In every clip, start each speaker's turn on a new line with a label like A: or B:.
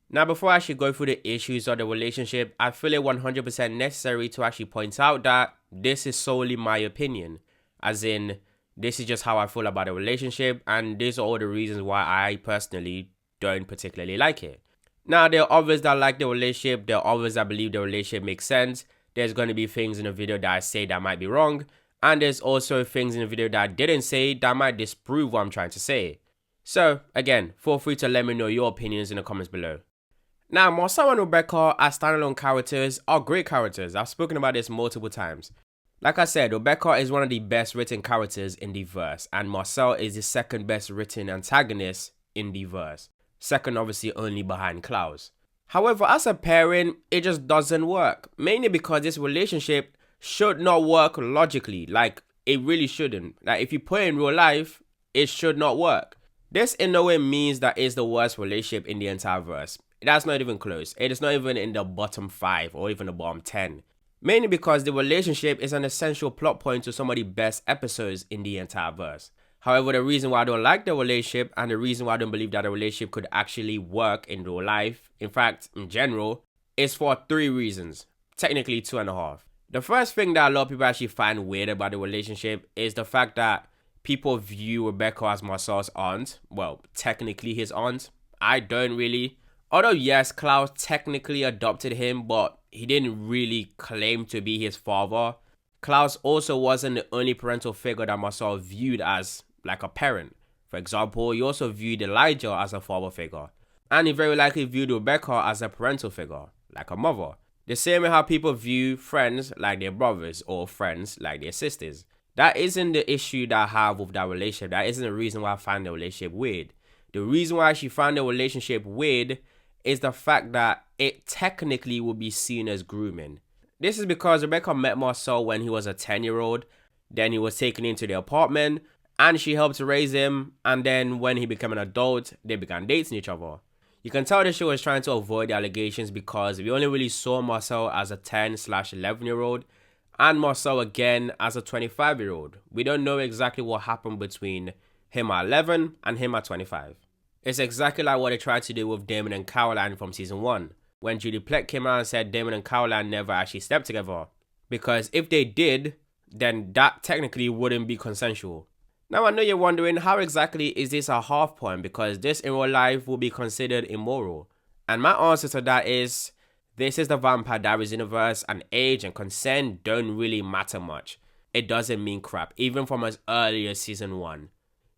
A: Now, before I actually go through the issues of the relationship, I feel it 100% necessary to actually point out that this is solely my opinion. As in, this is just how I feel about the relationship, and these are all the reasons why I personally don't particularly like it. Now, there are others that like the relationship, there are others that believe the relationship makes sense. There's going to be things in the video that I say that might be wrong, and there's also things in the video that I didn't say that might disprove what I'm trying to say. So, again, feel free to let me know your opinions in the comments below. Now, Marcel and Rebekah as standalone characters are great characters. I've spoken about this multiple times. Like I said, Rebekah is one of the best written characters in the verse, and Marcel is the second best written antagonist in the verse. Second, obviously, only behind Klaus. However, as a pairing, it just doesn't work. Mainly because this relationship should not work logically. Like, it really shouldn't. Like, if you put it in real life, it should not work. This in no way means that it's the worst relationship in the entire verse. That's not even close. It is not even in the bottom 5 or even the bottom 10. Mainly because the relationship is an essential plot point to some of the best episodes in the entire verse. However, the reason why I don't like the relationship and the reason why I don't believe that the relationship could actually work in real life, in fact, in general, is for 3 reasons. Technically 2.5. The first thing that a lot of people actually find weird about the relationship is the fact that people view Rebekah as Marcel's aunt. Well, technically his aunt. I don't really. Although yes, Klaus technically adopted him, but he didn't really claim to be his father. Klaus also wasn't the only parental figure that Marcel viewed as like a parent. For example, he also viewed Elijah as a father figure. And he very likely viewed Rebekah as a parental figure, like a mother. The same way how people view friends like their brothers or friends like their sisters. That isn't the issue that I have with that relationship. That isn't the reason why I find the relationship weird. The reason why I actually found the relationship weird is the fact that it technically would be seen as grooming. This is because Rebekah met Marcel when he was a 10-year-old, then he was taken into the apartment, and she helped to raise him, and then when he became an adult, they began dating each other. You can tell that she was trying to avoid the allegations because we only really saw Marcel as a 10/11-year-old, and Marcel again as a 25-year-old. We don't know exactly what happened between him at 11 and him at 25. It's exactly like what they tried to do with Damon and Caroline from season 1. When Julie Plec came out and said Damon and Caroline never actually slept together. Because if they did, then that technically wouldn't be consensual. Now I know you're wondering how exactly is this a half point, because this in real life will be considered immoral. And my answer to that is, this is the Vampire Diaries universe and age and consent don't really matter much. It doesn't mean crap, even from as early as season 1.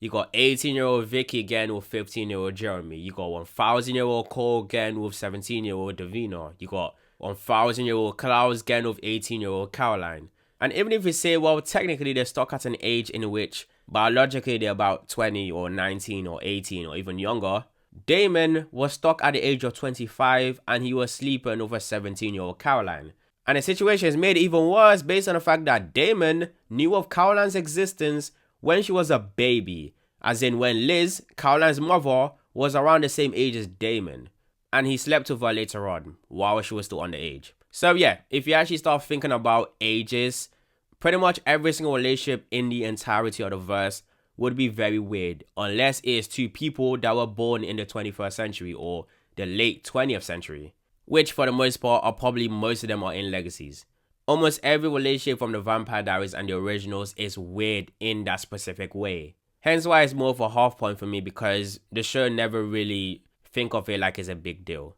A: You got 18-year-old Vicky again with 15-year-old Jeremy. You got 1,000-year-old Cole again with 17-year-old Davina. You got 1,000-year-old Klaus again with 18-year-old Caroline. And even if you say, well, technically they're stuck at an age in which biologically they're about 20 or 19 or 18 or even younger, Damon was stuck at the age of 25 and he was sleeping with a 17-year-old Caroline. And the situation is made even worse based on the fact that Damon knew of Caroline's existence when she was a baby, as in when Liz, Caroline's mother, was around the same age as Damon, and he slept with her later on while she was still underage. So yeah, if you actually start thinking about ages, pretty much every single relationship in the entirety of the verse would be very weird, unless it is 2 people that were born in the 21st century or the late 20th century, which for the most part are probably most of them are in legacies. Almost every relationship from the Vampire Diaries and the originals is weird in that specific way. Hence why it's more of a half point for me, because the show never really think of it like it's a big deal.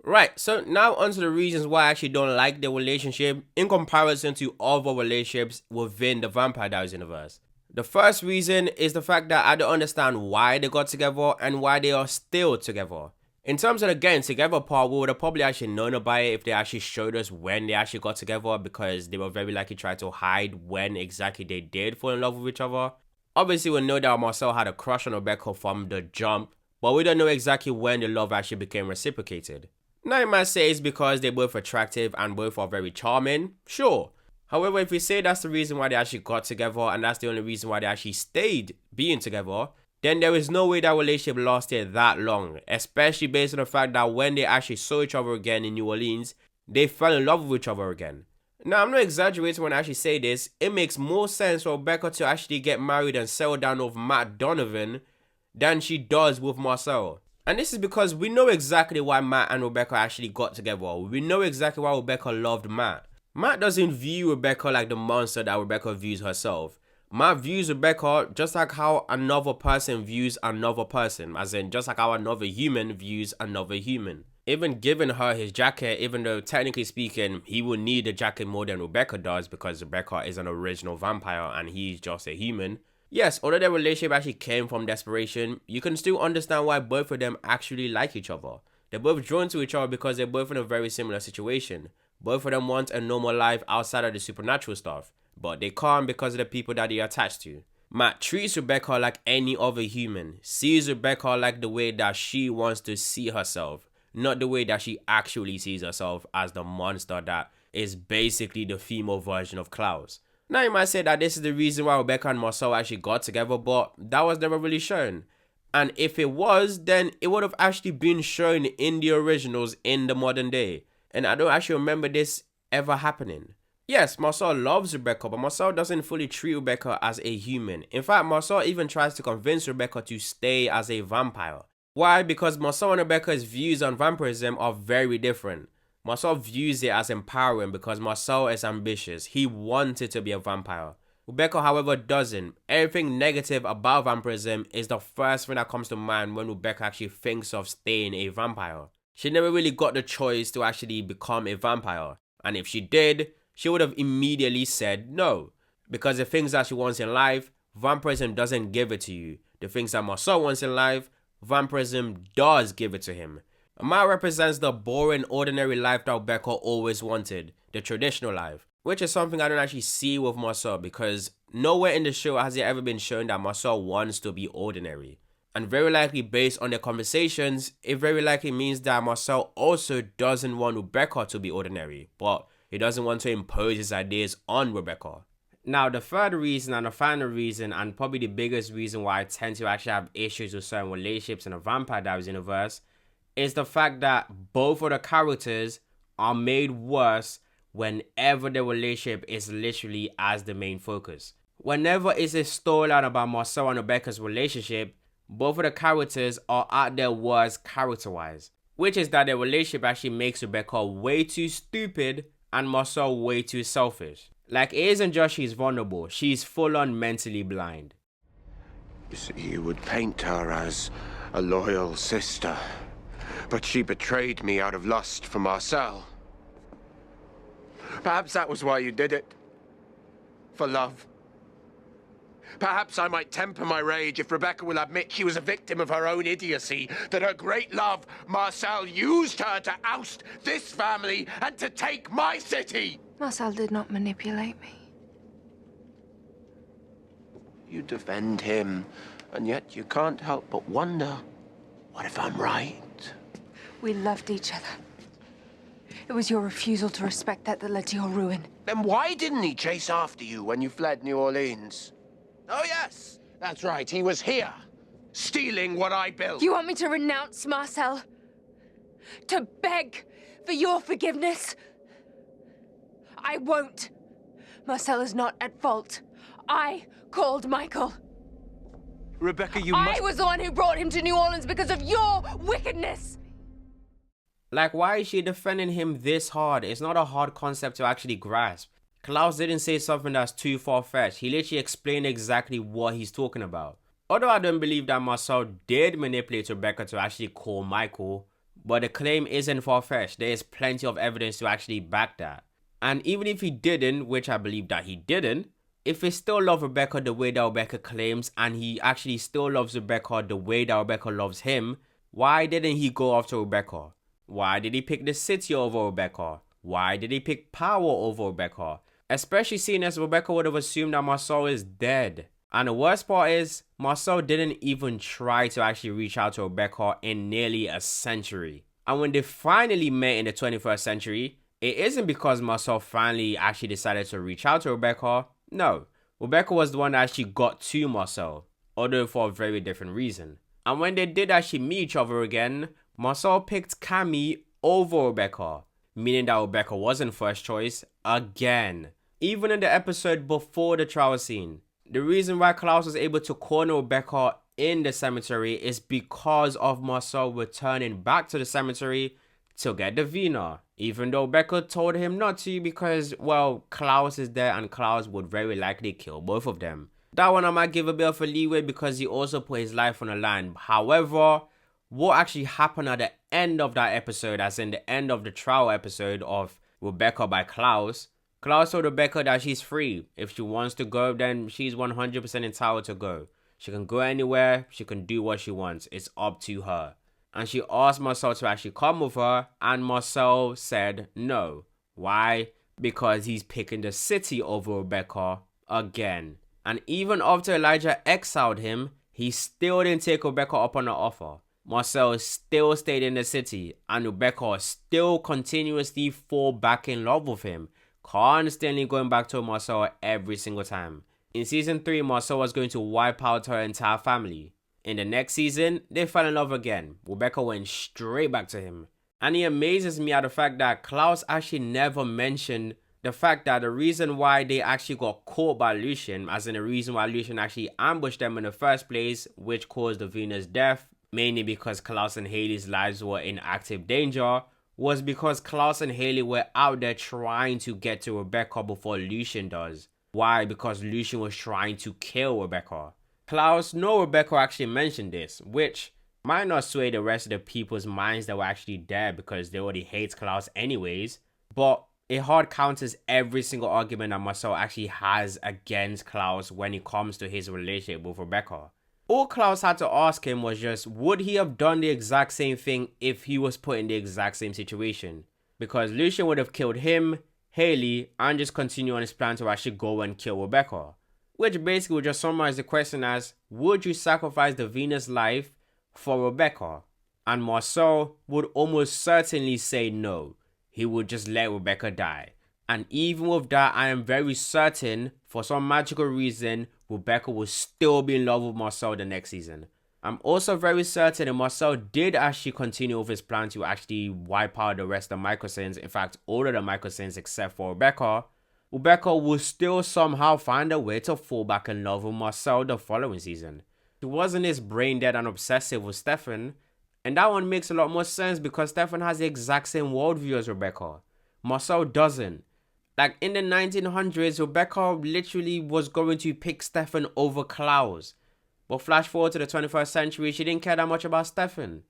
A: Right, so now onto the reasons why I actually don't like the relationship in comparison to other relationships within the Vampire Diaries universe. The first reason is the fact that I don't understand why they got together and why they are still together. In terms of the getting together part, we would have probably actually known about it if they actually showed us when they actually got together, because they were very likely trying to hide when exactly they did fall in love with each other. Obviously, we know that Marcel had a crush on Rebekah from the jump, but we don't know exactly when the love actually became reciprocated. Now you might say it's because they're both attractive and both are very charming, sure. However, if we say that's the reason why they actually got together and that's the only reason why they actually stayed being together, then there is no way that relationship lasted that long, especially based on the fact that when they actually saw each other again in New Orleans, they fell in love with each other again. Now, I'm not exaggerating when I actually say this. It makes more sense for Rebekah to actually get married and settle down with Matt Donovan than she does with Marcel. And this is because we know exactly why Matt and Rebekah actually got together. We know exactly why Rebekah loved Matt. Matt doesn't view Rebekah like the monster that Rebekah views herself. Matt views Rebekah just like how another person views another person, as in just like how another human views another human. Even giving her his jacket, even though technically speaking, he will need the jacket more than Rebekah does because Rebekah is an original vampire and he's just a human. Yes, although their relationship actually came from desperation, you can still understand why both of them actually like each other. They're both drawn to each other because they're both in a very similar situation. Both of them want a normal life outside of the supernatural stuff, but they can't because of the people that they're attached to. Matt treats Rebekah like any other human, sees Rebekah like the way that she wants to see herself, not the way that she actually sees herself as the monster that is basically the female version of Klaus. Now you might say that this is the reason why Rebekah and Marcel actually got together, but that was never really shown. And if it was, then it would have actually been shown in the originals in the modern day. And I don't actually remember this ever happening. Yes, Marcel loves Rebekah, but Marcel doesn't fully treat Rebekah as a human. In fact, Marcel even tries to convince Rebekah to stay as a vampire. Why? Because Marcel and Rebekah's views on vampirism are very different. Marcel views it as empowering because Marcel is ambitious. He wanted to be a vampire. Rebekah, however, doesn't. Everything negative about vampirism is the first thing that comes to mind when Rebekah actually thinks of staying a vampire. She never really got the choice to actually become a vampire. And if she did, she would have immediately said no. Because the things that she wants in life, vampirism doesn't give it to you. The things that Marcel wants in life, vampirism does give it to him. Matt represents the boring, ordinary life that Rebekah always wanted, the traditional life, which is something I don't actually see with Marcel because nowhere in the show has it ever been shown that Marcel wants to be ordinary. And very likely based on their conversations, it very likely means that Marcel also doesn't want Rebekah to be ordinary, but he doesn't want to impose his ideas on Rebekah. Now, the third reason and the final reason, and probably the biggest reason why I tend to actually have issues with certain relationships in the Vampire Diaries universe, is the fact that both of the characters are made worse whenever the relationship is literally as the main focus. Whenever it's a storyline about Marcel and Rebekah's relationship, both of the characters are at their worst character-wise, which is that their relationship actually makes Rebekah way too stupid and Marcel way too selfish. Like, it isn't just she's vulnerable, she's full-on mentally blind.
B: You see, you would paint her as a loyal sister, but she betrayed me out of lust for Marcel. Perhaps that was why you did it. For love. Perhaps I might temper my rage if Rebekah will admit she was a victim of her own idiocy, that her great love, Marcel, used her to oust this family and to take my city.
C: Marcel did not manipulate me.
B: You defend him, and yet you can't help but wonder, what if I'm right?
C: We loved each other. It was your refusal to respect that led to your ruin.
B: Then why didn't he chase after you when you fled New Orleans? Oh, yes, that's right. He was here, stealing what I built.
C: You want me to renounce Marcel? To beg for your forgiveness? I won't. Marcel is not at fault. I called Michael.
B: Rebekah, you must...
C: I was the one who brought him to New Orleans because of your wickedness.
A: Like, why is she defending him this hard? It's not a hard concept to actually grasp. Klaus didn't say something that's too far-fetched. He literally explained exactly what he's talking about. Although I don't believe that Marcel did manipulate Rebekah to actually call Michael, but the claim isn't far-fetched. There is plenty of evidence to actually back that. And even if he didn't, which I believe that he didn't, if he still loves Rebekah the way that Rebekah claims, and he actually still loves Rebekah the way that Rebekah loves him, why didn't he go after Rebekah? Why did he pick the city over Rebekah? Why did he pick power over Rebekah? Especially seeing as Rebekah would have assumed that Marcel is dead. And the worst part is, Marcel didn't even try to actually reach out to Rebekah in nearly a century. And when they finally met in the 21st century, it isn't because Marcel finally actually decided to reach out to Rebekah. No, Rebekah was the one that actually got to Marcel, although for a very different reason. And when they did actually meet each other again, Marcel picked Camille over Rebekah, meaning that Rebekah wasn't first choice again. Even in the episode before the trial scene, the reason why Klaus was able to corner Rebekah in the cemetery is because of Marcel returning back to the cemetery to get Davina, even though Rebekah told him not to because, well, Klaus is there and Klaus would very likely kill both of them. That one I might give a bit of a leeway because he also put his life on the line. However, what actually happened at the end of that episode, as in the end of the trial episode of Rebekah by Klaus, Klaus told Rebekah that she's free. If she wants to go, then she's 100% entitled to go. She can go anywhere, she can do what she wants. It's up to her. And she asked Marcel to actually come with her, and Marcel said no. Why? Because he's picking the city over Rebekah again. And even after Elijah exiled him, he still didn't take Rebekah up on the offer. Marcel still stayed in the city, and Rebekah still continuously fall back in love with him, constantly going back to Marcel every single time. In season 3, Marcel was going to wipe out her entire family. In the next season, they fell in love again. Rebekah went straight back to him. And it amazes me at the fact that Klaus actually never mentioned the fact that the reason why they actually got caught by Lucien, as in the reason why Lucien actually ambushed them in the first place, which caused Davina's death, mainly because Klaus and Hayley's lives were in active danger, was because Klaus and Hayley were out there trying to get to Rebekah before Lucien does. Why? Because Lucien was trying to kill Rebekah. Klaus nor Rebekah actually mentioned this, which might not sway the rest of the people's minds that were actually there because they already hate Klaus anyways, but it hard counters every single argument that Marcel actually has against Klaus when it comes to his relationship with Rebekah. All Klaus had to ask him was just, would he have done the exact same thing if he was put in the exact same situation? Because Lucien would have killed him, Hayley, and just continue on his plan to actually go and kill Rebekah. Which basically would just summarize the question as, would you sacrifice Davina's life for Rebekah? And Marcel would almost certainly say no. He would just let Rebekah die. And even with that, I am very certain, for some magical reason, Rebekah will still be in love with Marcel the next season. I'm also very certain that Marcel did actually continue with his plan to actually wipe out the rest of the Mycosins, in fact all of the Mycosins except for Rebekah. Rebekah will still somehow find a way to fall back in love with Marcel the following season. She wasn't as brain dead and obsessive with Stefan, and that one makes a lot more sense because Stefan has the exact same worldview as Rebekah. Marcel doesn't. Like in the 1900s, Rebekah literally was going to pick Stefan over Klaus. But flash forward to the 21st century, she didn't care that much about Stefan.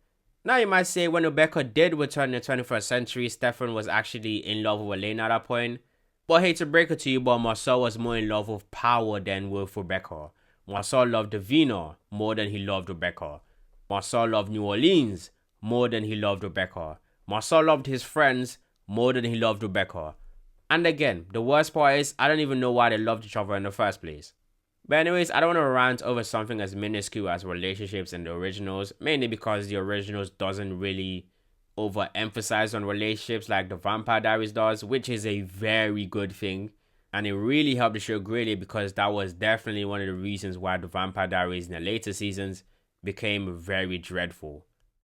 A: Now you might say when Rebekah did return in the 21st century, Stefan was actually in love with Elena at that point. But I hate to break it to you, but Marcel was more in love with power than with Rebekah. Marcel loved Davina more than he loved Rebekah. Marcel loved New Orleans more than he loved Rebekah. Marcel loved his friends more than he loved Rebekah. And again, the worst part is, I don't even know why they loved each other in the first place. But anyways, I don't want to rant over something as minuscule as relationships in the originals, mainly because the originals doesn't really overemphasize on relationships like the Vampire Diaries does, which is a very good thing. And it really helped the show greatly because that was definitely one of the reasons why the Vampire Diaries in the later seasons became very dreadful.